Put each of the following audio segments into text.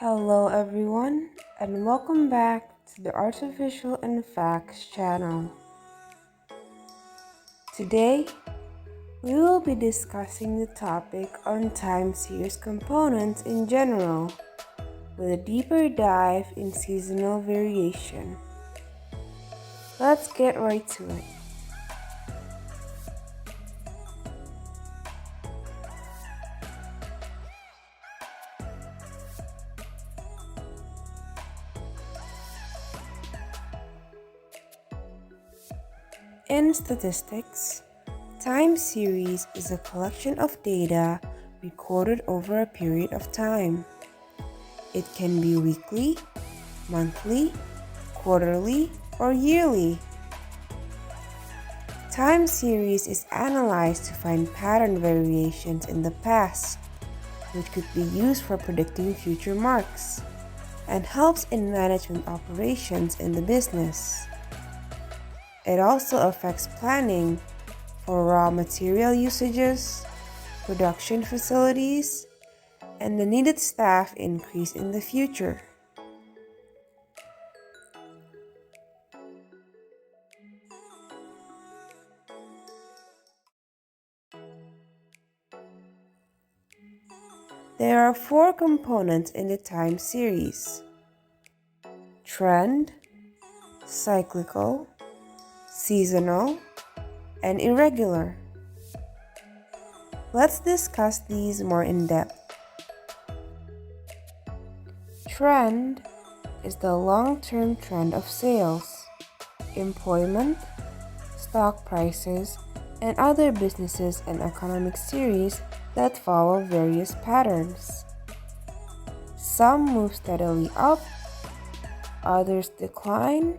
Hello everyone and welcome back to the Artificial and Facts channel. Today, we will be discussing the topic on time series components in general with a deeper dive in seasonal variation. Let's get right to it. In statistics, time series is a collection of data recorded over a period of time. It can be weekly, monthly, quarterly, or yearly. Time series is analyzed to find pattern variations in the past, which could be used for predicting future marks, and helps in management operations in the business. It also affects planning for raw material usages, production facilities, and the needed staff increase in the future. There are 4 components in the time series: trend, cyclical, seasonal, and irregular. Let's discuss these more in depth. Trend is the long-term trend of sales, employment, stock prices, and other businesses and economic series that follow various patterns. Some move steadily up, others decline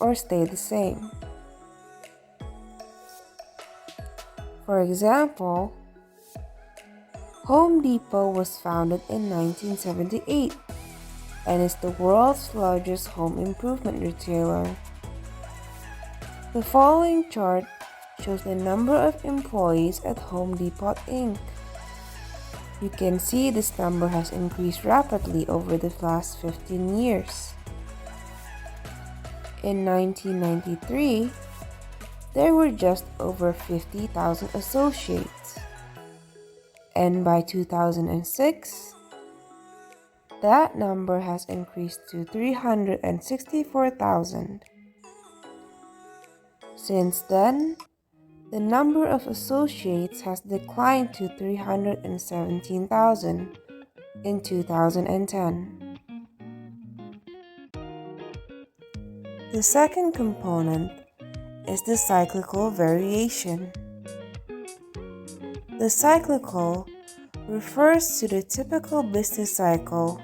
or stay the same. For example, Home Depot was founded in 1978 and is the world's largest home improvement retailer. The following chart shows the number of employees at Home Depot Inc. You can see this number has increased rapidly over the last 15 years. In 1993, there were just over 50,000 associates, and by 2006, that number has increased to 364,000. Since then, the number of associates has declined to 317,000 in 2010. The second component is the cyclical variation. The cyclical refers to the typical business cycle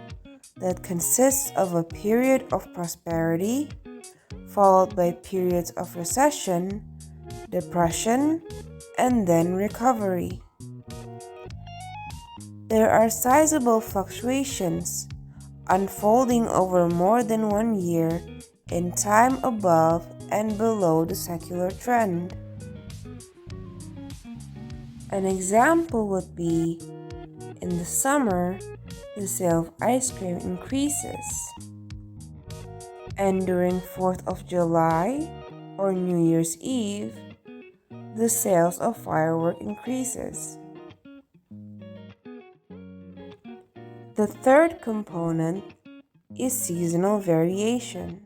that consists of a period of prosperity, followed by periods of recession, depression, and then recovery. There are sizable fluctuations unfolding over more than 1 year in time above and below the secular trend. An example would be, in the summer, the sale of ice cream increases, and during 4th of July or New Year's Eve, the sales of fireworks increases. The third component is seasonal variation.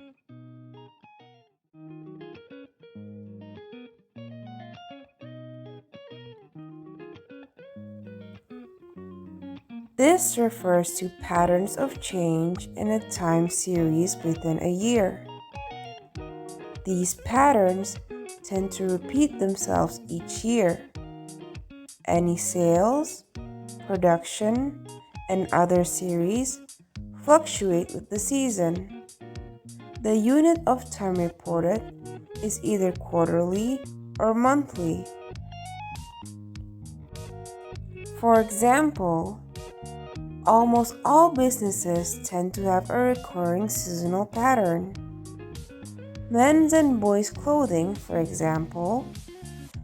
This refers to patterns of change in a time series within a year. These patterns tend to repeat themselves each year. Any sales, production, and other series fluctuate with the season. The unit of time reported is either quarterly or monthly. For example, almost all businesses tend to have a recurring seasonal pattern. Men's and boys' clothing, for example,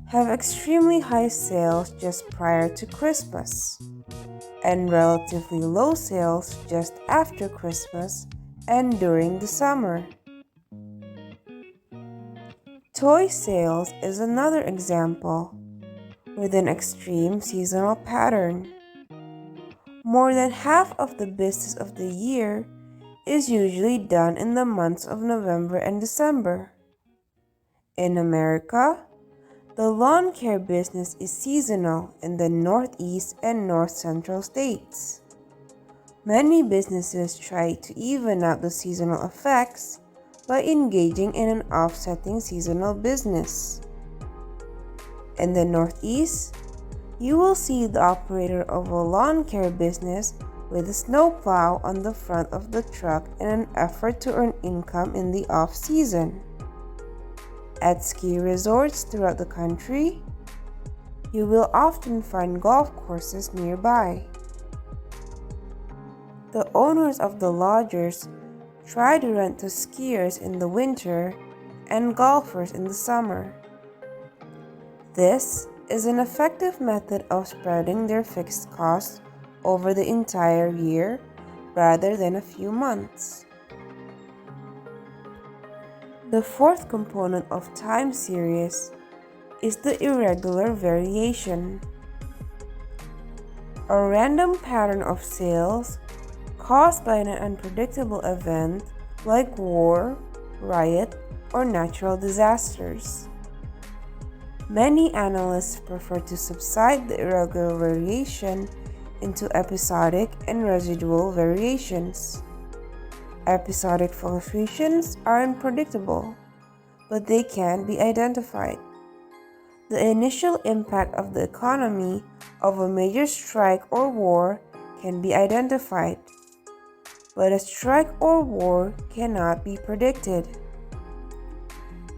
have extremely high sales just prior to Christmas, and relatively low sales just after Christmas and during the summer. Toy sales is another example with an extreme seasonal pattern. More than half of the business of the year is usually done in the months of November and December. In America, the lawn care business is seasonal in the Northeast and North Central states. Many businesses try to even out the seasonal effects by engaging in an offsetting seasonal business. In the Northeast, you will see the operator of a lawn care business with a snowplow on the front of the truck in an effort to earn income in the off-season. At ski resorts throughout the country, you will often find golf courses nearby. The owners of the lodges try to rent to skiers in the winter and golfers in the summer. This is an effective method of spreading their fixed costs over the entire year rather than a few months. The fourth component of time series is the irregular variation. A random pattern of sales caused by an unpredictable event like war, riot, or natural disasters. Many analysts prefer to subdivide the irregular variation into episodic and residual variations. Episodic fluctuations are unpredictable, but they can be identified. The initial impact of the economy of a major strike or war can be identified, but a strike or war cannot be predicted.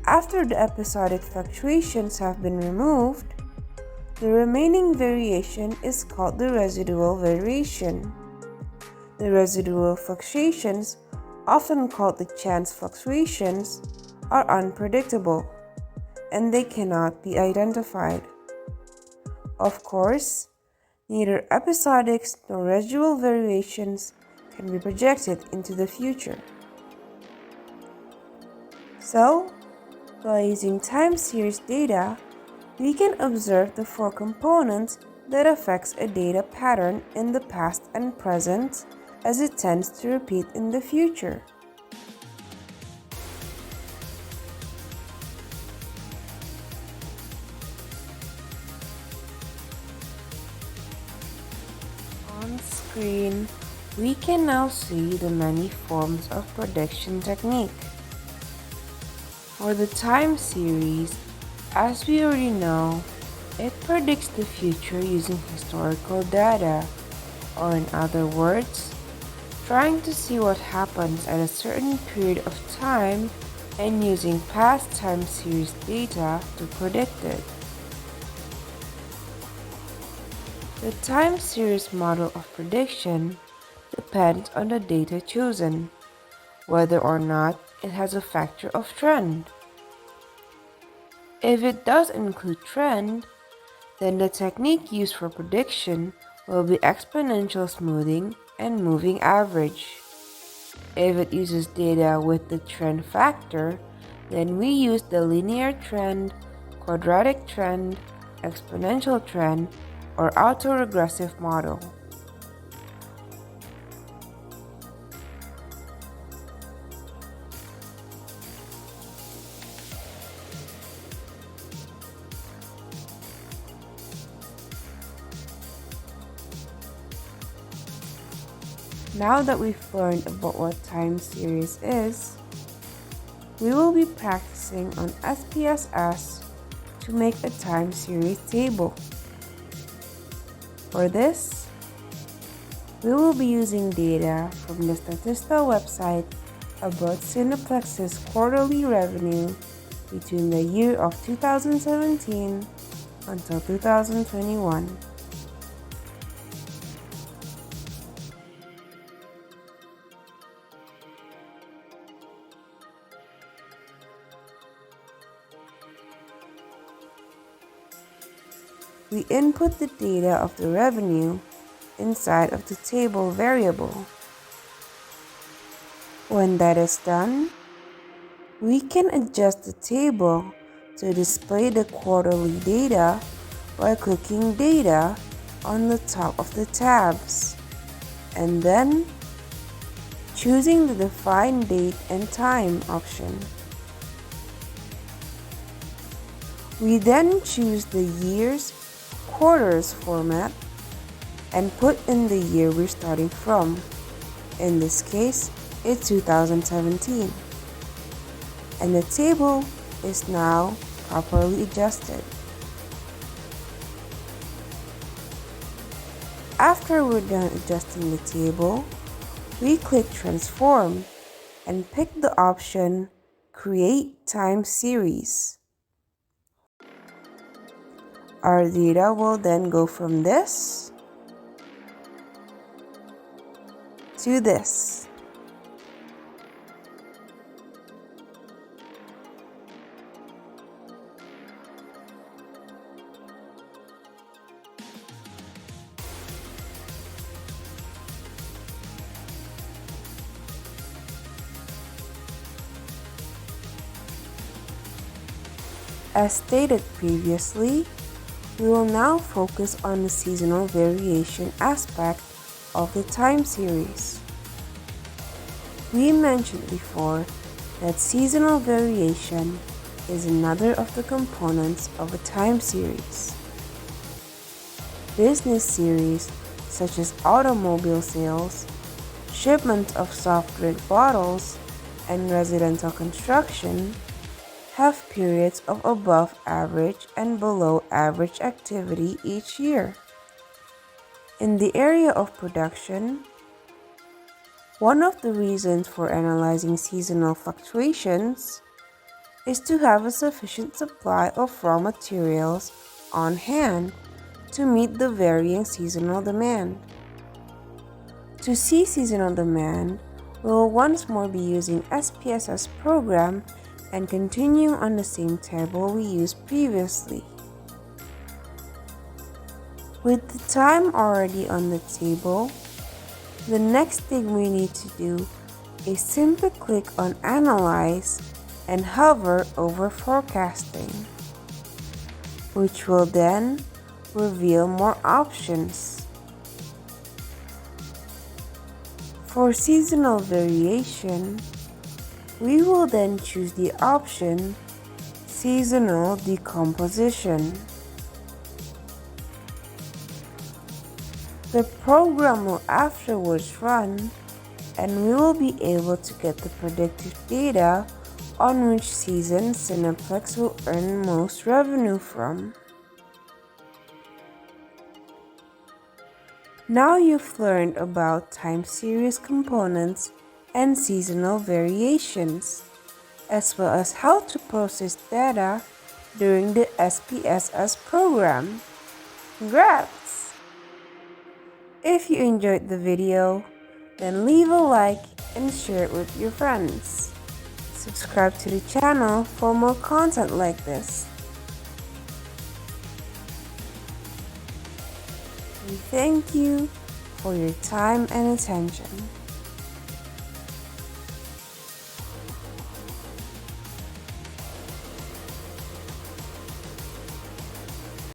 After the episodic fluctuations have been removed, the remaining variation is called the residual variation. The residual fluctuations, often called the chance fluctuations, are unpredictable, and they cannot be identified. Of course, neither episodic nor residual variations can be projected into the future. So, by using time series data, we can observe the four components that affects a data pattern in the past and present as it tends to repeat in the future. On screen, we can now see the many forms of prediction technique. For the time series, as we already know, it predicts the future using historical data, or in other words, trying to see what happens at a certain period of time and using past time series data to predict it. The time series model of prediction depends on the data chosen, whether or not it has a factor of trend. If it does include trend, then the technique used for prediction will be exponential smoothing and moving average. If it uses data with the trend factor, then we use the linear trend, quadratic trend, exponential trend, or autoregressive model. Now that we've learned about what time series is, we will be practicing on SPSS to make a time series table. For this, we will be using data from the Statista website about Cineplex's quarterly revenue between the year of 2017 until 2021. We input the data of the revenue inside of the table variable. When that is done, we can adjust the table to display the quarterly data by clicking Data on the top of the tabs, and then choosing the Define Date and Time option. We then choose the years, quarters format and put in the year we're starting from. In this case, it's 2017. And the table is now properly adjusted. After we're done adjusting the table, we click Transform and pick the option Create Time Series. Our data will then go from this to this. As stated previously, we will now focus on the seasonal variation aspect of the time series. We mentioned before that seasonal variation is another of the components of a time series. Business series such as automobile sales, shipment of soft drink bottles, and residential construction have periods of above average and below average activity each year. In the area of production, one of the reasons for analyzing seasonal fluctuations is to have a sufficient supply of raw materials on hand to meet the varying seasonal demand. To see seasonal demand, we will once more be using SPSS program and continue on the same table we used previously. With the time already on the table, the next thing we need to do is simply click on Analyze and hover over Forecasting, which will then reveal more options. For seasonal variation, we will then choose the option Seasonal Decomposition. The program will afterwards run and we will be able to get the predictive data on which season Cineplex will earn most revenue from. Now you've learned about time series components and seasonal variations, as well as how to process data during the SPSS program. Congrats! If you enjoyed the video, then leave a like and share it with your friends. Subscribe to the channel for more content like this. We thank you for your time and attention.